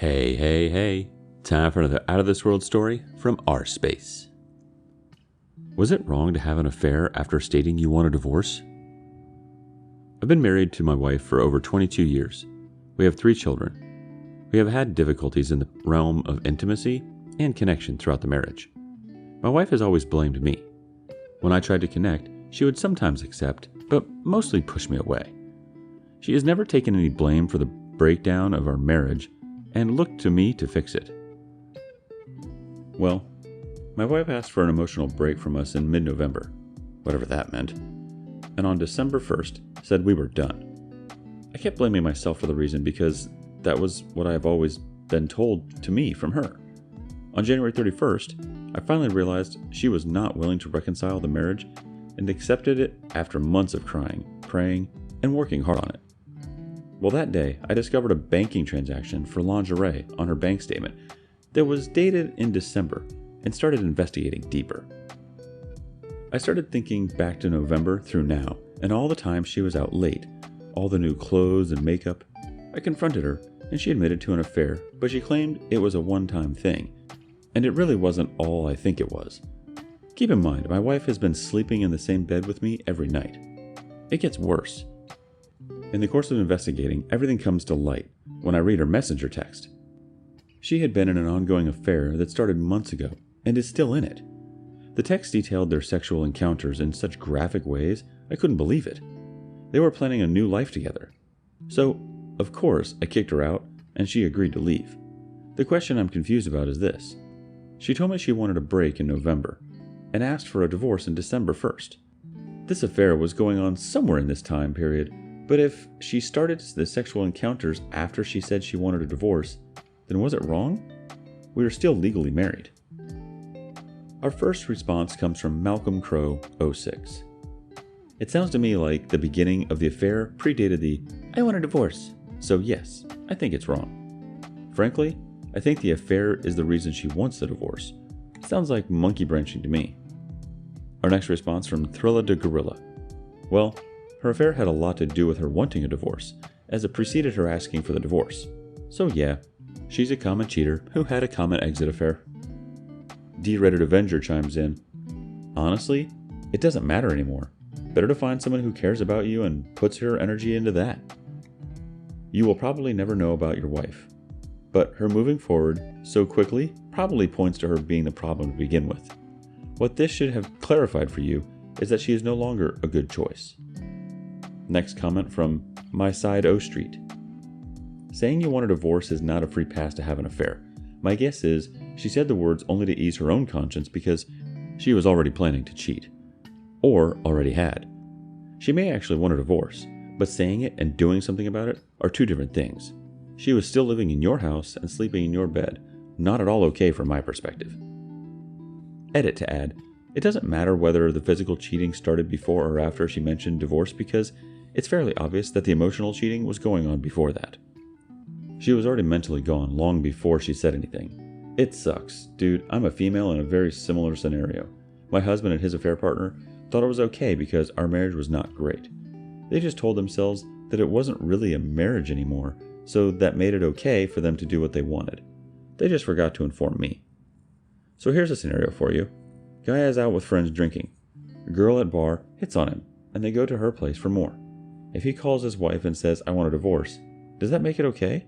Hey. Time for another Out of This World story from rSpace. Was it wrong to have an affair after stating you want a divorce? I've been married to my wife for over 22 years. We have 3 children. We have had difficulties in the realm of intimacy and connection throughout the marriage. My wife has always blamed me. When I tried to connect, she would sometimes accept, but mostly push me away. She has never taken any blame for the breakdown of our marriage and looked to me to fix it. Well, my wife asked for an emotional break from us in mid-November, whatever that meant, and on December 1st said we were done. I kept blaming myself for the reason because that was what I have always been told to me from her. On January 31st, I finally realized she was not willing to reconcile the marriage and accepted it after months of crying, praying, and working hard on it. Well, that day, I discovered a banking transaction for lingerie on her bank statement that was dated in December and started investigating deeper. I started thinking back to November through now and all the time she was out late, all the new clothes and makeup. I confronted her and she admitted to an affair, but she claimed it was a one-time thing, and it really wasn't all I think it was. Keep in mind, my wife has been sleeping in the same bed with me every night. It gets worse. In the course of investigating, everything comes to light when I read her messenger text. She had been in an ongoing affair that started months ago and is still in it. The text detailed their sexual encounters in such graphic ways I couldn't believe it. They were planning a new life together. So, of course, I kicked her out and she agreed to leave. The question I'm confused about is this. She told me she wanted a break in November and asked for a divorce in December 1st. This affair was going on somewhere in this time period, but if she started the sexual encounters after she said she wanted a divorce, then was it wrong? We are still legally married. Our first response comes from Malcolm Crow 06. It sounds to me like the beginning of the affair predated the I want a divorce, so yes, I think it's wrong. Frankly, I think the affair is the reason she wants the divorce. Sounds like monkey branching to me. Our next response from Thrilla de Gorilla. Well, her affair had a lot to do with her wanting a divorce, as it preceded her asking for the divorce. So yeah, she's a common cheater who had a common exit affair. D-Reddit Avenger chimes in. Honestly, it doesn't matter anymore. Better to find someone who cares about you and puts her energy into that. You will probably never know about your wife, but her moving forward so quickly probably points to her being the problem to begin with. What this should have clarified for you is that she is no longer a good choice. Next comment from My Side O Street. Saying you want a divorce is not a free pass to have an affair. My guess is she said the words only to ease her own conscience because she was already planning to cheat. Or already had. She may actually want a divorce, but saying it and doing something about it are 2 different things. She was still living in your house and sleeping in your bed. Not at all okay from my perspective. Edit to add, it doesn't matter whether the physical cheating started before or after she mentioned divorce because it's fairly obvious that the emotional cheating was going on before that. She was already mentally gone long before she said anything. It sucks. Dude, I'm a female in a very similar scenario. My husband and his affair partner thought it was okay because our marriage was not great. They just told themselves that it wasn't really a marriage anymore, so that made it okay for them to do what they wanted. They just forgot to inform me. So here's a scenario for you. Guy is out with friends drinking. A girl at bar hits on him, and they go to her place for more. If he calls his wife and says, I want a divorce, does that make it okay?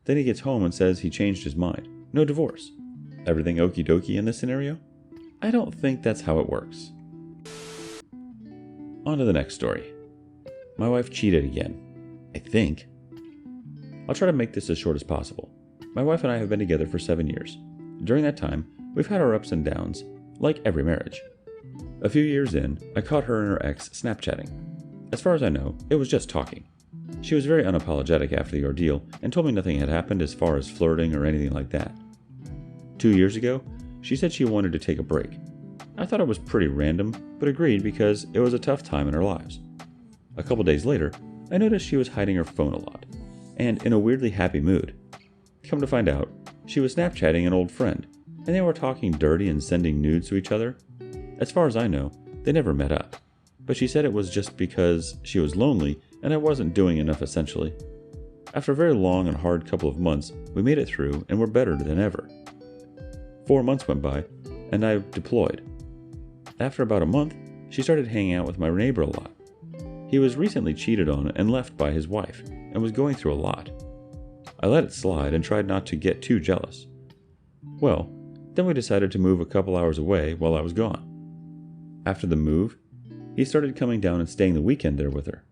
Then he gets home and says he changed his mind. No divorce. Everything okie dokie in this scenario? I don't think that's how it works. On to the next story. My wife cheated again. I think. I'll try to make this as short as possible. My wife and I have been together for 7 years. During that time, we've had our ups and downs, like every marriage. A few years in, I caught her and her ex Snapchatting. As far as I know, it was just talking. She was very unapologetic after the ordeal and told me nothing had happened as far as flirting or anything like that. 2 years ago, she said she wanted to take a break. I thought it was pretty random, but agreed because it was a tough time in our lives. A couple days later, I noticed she was hiding her phone a lot, and in a weirdly happy mood. Come to find out, she was Snapchatting an old friend, and they were talking dirty and sending nudes to each other. As far as I know, they never met up, but she said it was just because she was lonely and I wasn't doing enough essentially. After a very long and hard couple of months, we made it through and were better than ever. 4 months went by, and I deployed. After about a month, she started hanging out with my neighbor a lot. He was recently cheated on and left by his wife, and was going through a lot. I let it slide and tried not to get too jealous. Well, then we decided to move a couple hours away while I was gone. After the move, he started coming down and staying the weekend there with her.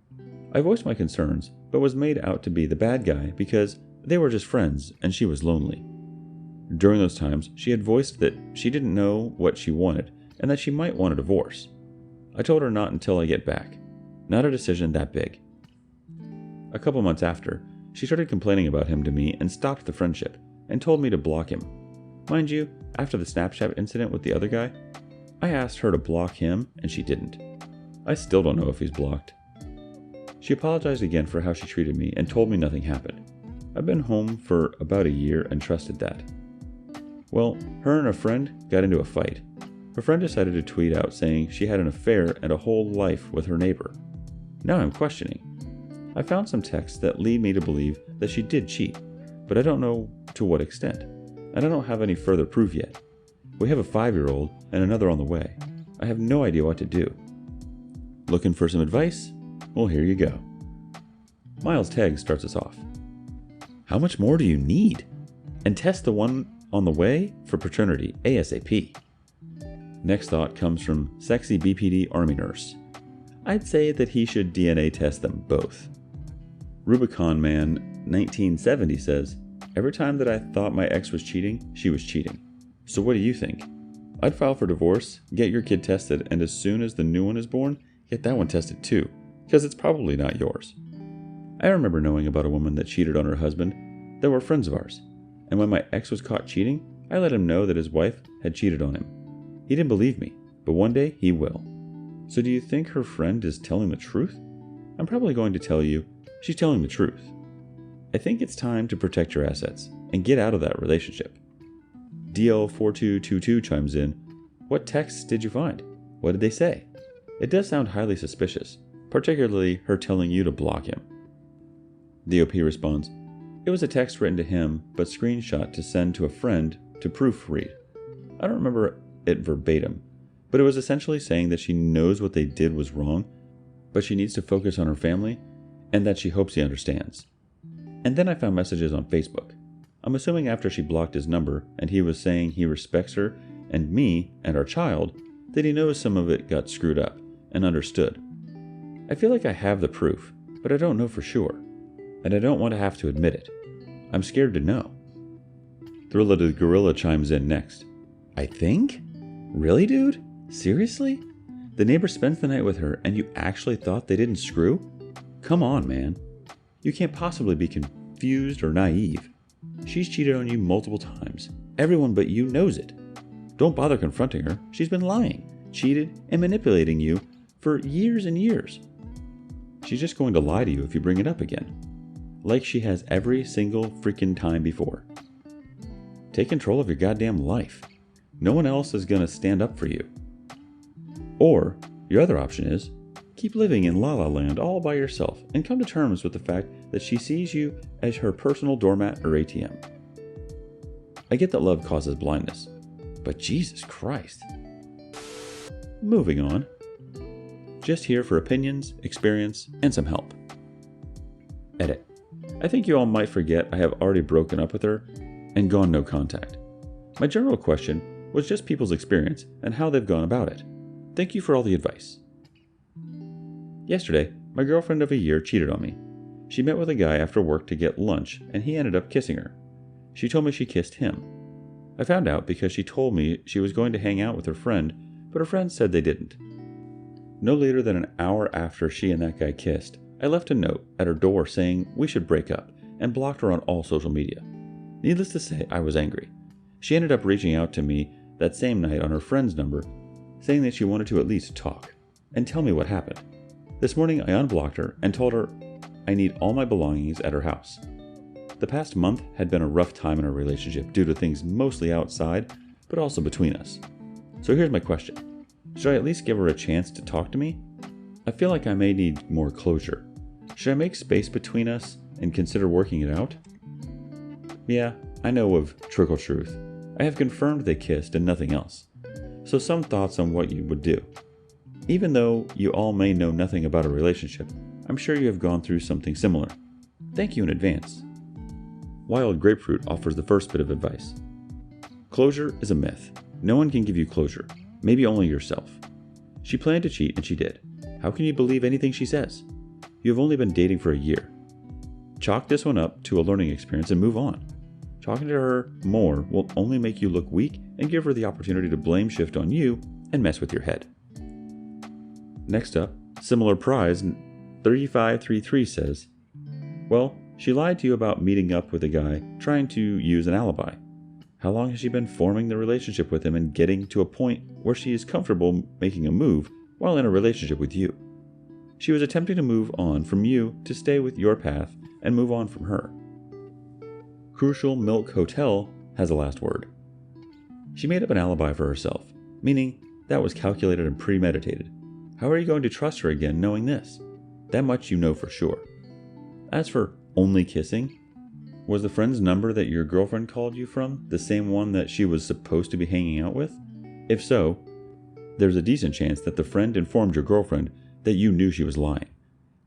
I voiced my concerns, but was made out to be the bad guy because they were just friends and she was lonely. During those times, she had voiced that she didn't know what she wanted and that she might want a divorce. I told her not until I get back. Not a decision that big. A couple months after, she started complaining about him to me and stopped the friendship and told me to block him. Mind you, after the Snapchat incident with the other guy, I asked her to block him and she didn't. I still don't know if he's blocked. She apologized again for how she treated me and told me nothing happened. I've been home for about a year and trusted that. Well, her and a friend got into a fight. Her friend decided to tweet out saying she had an affair and a whole life with her neighbor. Now I'm questioning. I found some texts that lead me to believe that she did cheat, but I don't know to what extent, and I don't have any further proof yet. We have a 5-year-old and another on the way. I have no idea what to do. Looking for some advice? Well, here you go. Miles Tagg starts us off. How much more do you need? And test the one on the way for paternity ASAP. Next thought comes from Sexy BPD Army Nurse. I'd say that he should DNA test them both. Rubicon Man 1970 says, every time that I thought my ex was cheating, she was cheating. So what do you think? I'd file for divorce, get your kid tested, and as soon as the new one is born, get that one tested too, because it's probably not yours. I remember knowing about a woman that cheated on her husband that were friends of ours, and when my ex was caught cheating, I let him know that his wife had cheated on him. He didn't believe me, but one day he will. So do you think her friend is telling the truth? I'm probably going to tell you she's telling the truth. I think it's time to protect your assets and get out of that relationship. DL4222 chimes in, what texts did you find? What did they say? It does sound highly suspicious, particularly her telling you to block him. DOP responds, it was a text written to him, but screenshot to send to a friend to proofread. I don't remember it verbatim, but it was essentially saying that she knows what they did was wrong, but she needs to focus on her family, and that she hopes he understands. And then I found messages on Facebook. I'm assuming after she blocked his number, and he was saying he respects her, and me, and our child, that he knows some of it got screwed up, and understood. I feel like I have the proof, but I don't know for sure, and I don't want to have to admit it. I'm scared to know. Thrilla the Gorilla chimes in next. I think? Really, dude? Seriously? The neighbor spends the night with her and you actually thought they didn't screw? Come on, man. You can't possibly be confused or naive. She's cheated on you multiple times. Everyone but you knows it. Don't bother confronting her. She's been lying, cheated, and manipulating you for years and years. She's just going to lie to you if you bring it up again. Like she has every single freaking time before. Take control of your goddamn life. No one else is going to stand up for you. Or, your other option is, keep living in La La Land all by yourself and come to terms with the fact that she sees you as her personal doormat or ATM. I get that love causes blindness, but Jesus Christ. Moving on. Just here for opinions, experience, and some help. Edit. I think you all might forget I have already broken up with her and gone no contact. My general question was just people's experience and how they've gone about it. Thank you for all the advice. Yesterday, my girlfriend of a year cheated on me. She met with a guy after work to get lunch and he ended up kissing her. She told me she kissed him. I found out because she told me she was going to hang out with her friend, but her friend said they didn't. No later than an hour after she and that guy kissed, I left a note at her door saying we should break up and blocked her on all social media. Needless to say, I was angry. She ended up reaching out to me that same night on her friend's number, saying that she wanted to at least talk and tell me what happened. This morning I unblocked her and told her I need all my belongings at her house. The past month had been a rough time in our relationship due to things mostly outside, but also between us. So here's my question. Should I at least give her a chance to talk to me? I feel like I may need more closure. Should I make space between us and consider working it out? Yeah, I know of trickle truth. I have confirmed they kissed and nothing else. So some thoughts on what you would do. Even though you all may know nothing about a relationship, I'm sure you have gone through something similar. Thank you in advance. Wild Grapefruit offers the first bit of advice. Closure is a myth. No one can give you closure, maybe only yourself. She planned to cheat and she did. How can you believe anything she says? You have only been dating for a year. Chalk this one up to a learning experience and move on. Talking to her more will only make you look weak and give her the opportunity to blame shift on you and mess with your head. Next up, Similar Prize 3533 says, well, she lied to you about meeting up with a guy trying to use an alibi. How long has she been forming the relationship with him and getting to a point where she is comfortable making a move while in a relationship with you? She was attempting to move on from you to stay with your path and move on from her. Crucial Milk Hotel has the last word. She made up an alibi for herself, meaning that was calculated and premeditated. How are you going to trust her again knowing this? That much you know for sure. As for only kissing, was the friend's number that your girlfriend called you from the same one that she was supposed to be hanging out with? If so, there's a decent chance that the friend informed your girlfriend that you knew she was lying.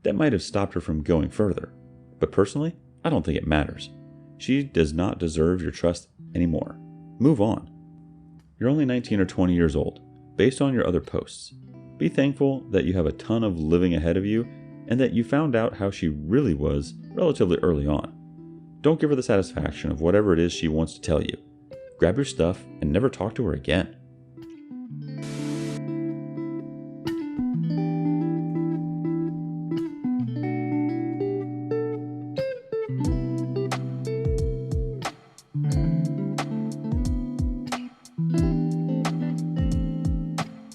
That might have stopped her from going further. But personally, I don't think it matters. She does not deserve your trust anymore. Move on. You're only 19 or 20 years old, based on your other posts. Be thankful that you have a ton of living ahead of you and that you found out how she really was relatively early on. Don't give her the satisfaction of whatever it is she wants to tell you. Grab your stuff and never talk to her again.